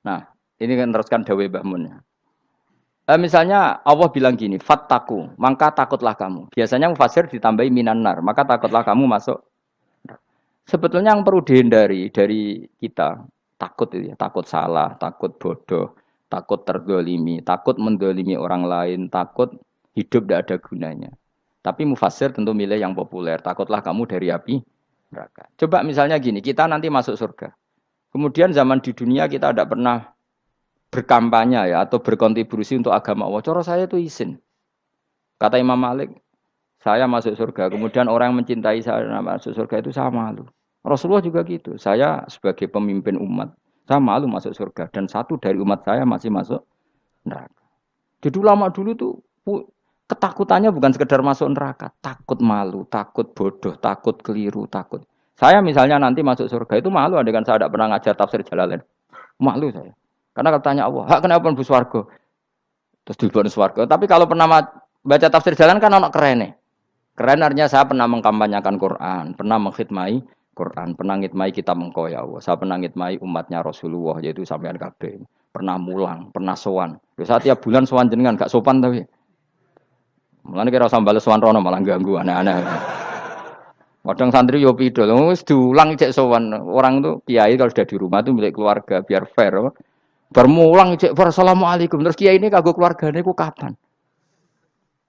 Nah, ini kan teruskan dawuh Mbah Mun. Misalnya Allah bilang gini, fattaku, maka takutlah kamu. Biasanya mufasir ditambahi minan nar, maka takutlah kamu masuk. Sebetulnya yang perlu dihindari dari kita, takut itu ya, takut salah, takut bodoh, takut terdolimi, takut mendolimi orang lain, takut hidup tidak ada gunanya. Tapi mufasir tentu milih yang populer, takutlah kamu dari api neraka. Coba misalnya gini, kita nanti masuk surga. Kemudian zaman di dunia kita tidak pernah berkampanye ya atau berkontribusi untuk agama Allah. Cara saya itu izin. Kata Imam Malik, saya masuk surga. Kemudian orang yang mencintai saya masuk surga itu saya malu. Rasulullah juga gitu. Saya sebagai pemimpin umat, saya malu masuk surga. Dan satu dari umat saya masih masuk neraka. Jadi ulama dulu tuh ketakutannya bukan sekedar masuk neraka, takut malu, takut bodoh, takut keliru, takut. Saya misalnya nanti masuk surga itu malu, dengan saya tidak pernah ngajar tafsir Jalalain. Malu saya. Karena katanya Allah, hak kenapa pun swarga? Terus dibon swarga. Tapi kalau pernah baca tafsir jalan kan anak keren nih. Keren artinya saya pernah mengkampanyekan Quran, pernah mengkhidmai Quran, pernah ngitmai kitab engkau ya Allah. Saya pernah ngitmai umatnya Rasulullah yaitu sampean kabeh. Pernah mulang, pernah sowan. Saya tiap bulan sowan jenengan gak sopan tapi. Mulane kira usah bales sowan rono malah ganggu aneh-aneh. Kadang santri yo pidol, wis diulang cek sowan. Orang tuh kiai kalau sudah di rumah tuh milik keluarga biar fair. Bermulang cek assalamualaikum. Terus kiai ini kagok keluargane ku kapan?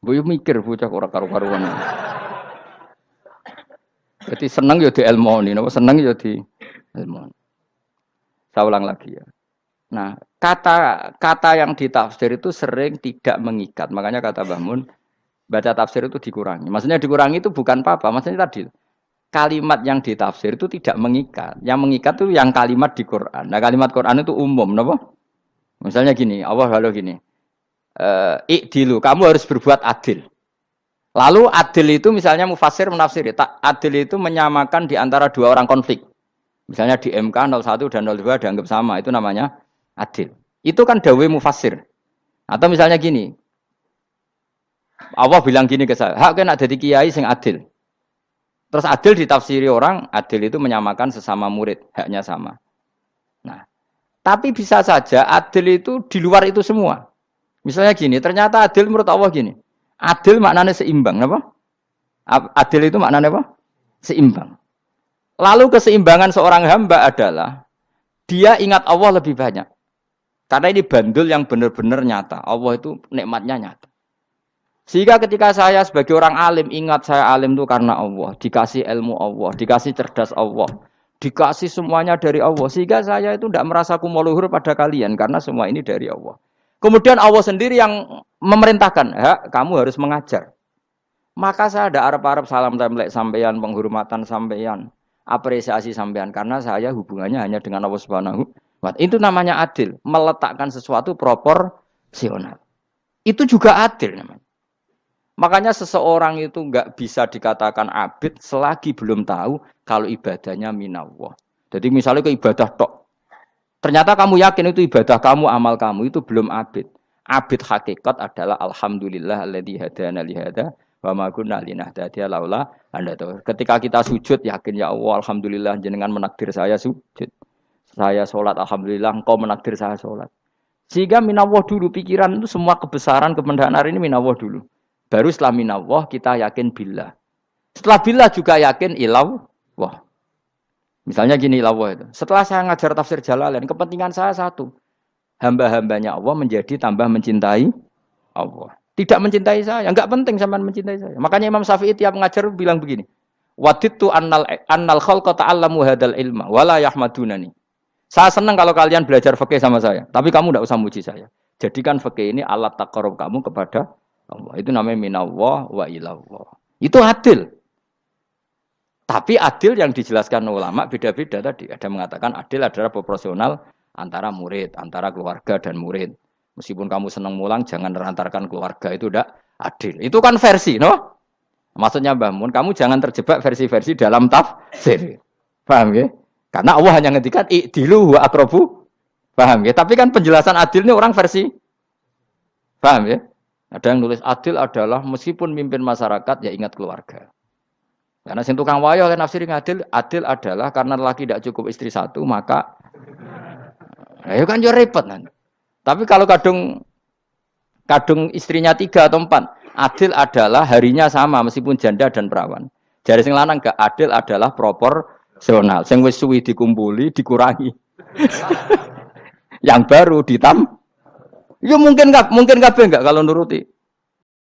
Boyo mikir bocah ora karu-karuan. Jadi seneng ya di ilmoni, napa seneng ya di ilmoni. Saya ulang lagi ya. Nah, kata yang ditafsir itu sering tidak mengikat. Makanya kata Mbah Mun, baca tafsir itu dikurangi. Maksudnya dikurangi itu bukan apa-apa, maksudnya tadi kalimat yang ditafsir itu tidak mengikat. Yang mengikat itu yang kalimat di Quran. Nah, kalimat Quran itu umum, napa? Misalnya gini, Allah kalau gini. Ikdilu, kamu harus berbuat adil. Lalu adil itu misalnya mufasir menafsiri, adil itu menyamakan di antara dua orang konflik. Misalnya di MK 01 dan 02 dianggap sama, itu namanya adil. Itu kan dawe mufasir. Atau misalnya gini, Allah bilang gini ke saya, hak kena jadi kiai sing adil. Terus adil ditafsiri orang, adil itu menyamakan sesama murid, haknya sama. Nah, tapi bisa saja adil itu di luar itu semua. Misalnya gini, ternyata adil menurut Allah gini. Adil maknanya seimbang, apa? Adil itu maknanya apa? Seimbang. Lalu keseimbangan seorang hamba adalah dia ingat Allah lebih banyak. Karena ini bandul yang benar-benar nyata. Allah itu nikmatnya nyata. Sehingga ketika saya sebagai orang alim ingat saya alim itu karena Allah, dikasih ilmu Allah, dikasih cerdas Allah, dikasih semuanya dari Allah. Sehingga saya itu tidak merasa kumuluhur pada kalian karena semua ini dari Allah. Kemudian Allah sendiri yang memerintahkan, kamu harus mengajar. Maka saya ada arep-arep salam templek sampeyan, penghormatan sampeyan, apresiasi sampeyan karena saya hubungannya hanya dengan Allah Subhanahu wa taala. Itu namanya adil, meletakkan sesuatu proporsional. Itu juga adil namanya. Makanya seseorang itu enggak bisa dikatakan abid selagi belum tahu kalau ibadahnya minallah. Jadi misalnya ke ibadah tok, ternyata kamu yakin itu ibadah kamu, amal kamu itu belum abid. Abid hakikat adalah alhamdulillah alladzi hadana li hada wa ma kunna linahtadiya laula anda tahu. Ketika kita sujud yakin ya Allah alhamdulillah jenengan menakdir saya sujud. Saya salat alhamdulillah engkau menakdir saya salat. Sehingga minallah dulu pikiran itu semua kebesaran kemendahan ini minallah dulu. Baru setelah minallah kita yakin billah. Setelah billah juga yakin ilallah. Misalnya gini lawah itu. Setelah saya ngajar tafsir Jalalain, kepentingan saya satu. Hamba-hambanya Allah menjadi tambah mencintai Allah. Tidak mencintai saya. Enggak penting sampean mencintai saya. Makanya Imam Syafi'i tiap ngajar bilang begini. Wadittu annal khalqa ta'allamu hadal ilma wala yahmadunani. Saya senang kalau kalian belajar fikih sama saya. Tapi kamu enggak usah muji saya. Jadikan fikih ini alat taqarrub kamu kepada Allah. Itu namanya minallah wa ilallah. Itu adil. Tapi adil yang dijelaskan ulama beda-beda tadi. Ada mengatakan adil adalah proporsional antara murid, antara keluarga dan murid. Meskipun kamu senang mulang, jangan merantarkan keluarga. Itu tidak adil. Itu kan versi, no? Maksudnya Mbah Mun, kamu jangan terjebak versi-versi dalam tafsir. Paham ya? Karena Allah hanya ngendikan i'dilu wa aqrabu. Paham ya? Tapi kan penjelasan adil ini orang versi. Paham ya? Ada yang nulis adil adalah meskipun mimpin masyarakat ya ingat keluarga. Karena sing tukang wayo oleh nafsir adil adalah karena laki tidak cukup istri satu maka Ya kan yo repot nanti. Tapi kalau kadung kadung istrinya 3 atau 4, adil adalah harinya sama meskipun janda dan perawan. Jari sing lanang gak adil adalah proporsional. Sing wis suwi dikumpuli dikurangi. Yang baru ditam. Ya mungkin kabeh enggak kalau nuruti.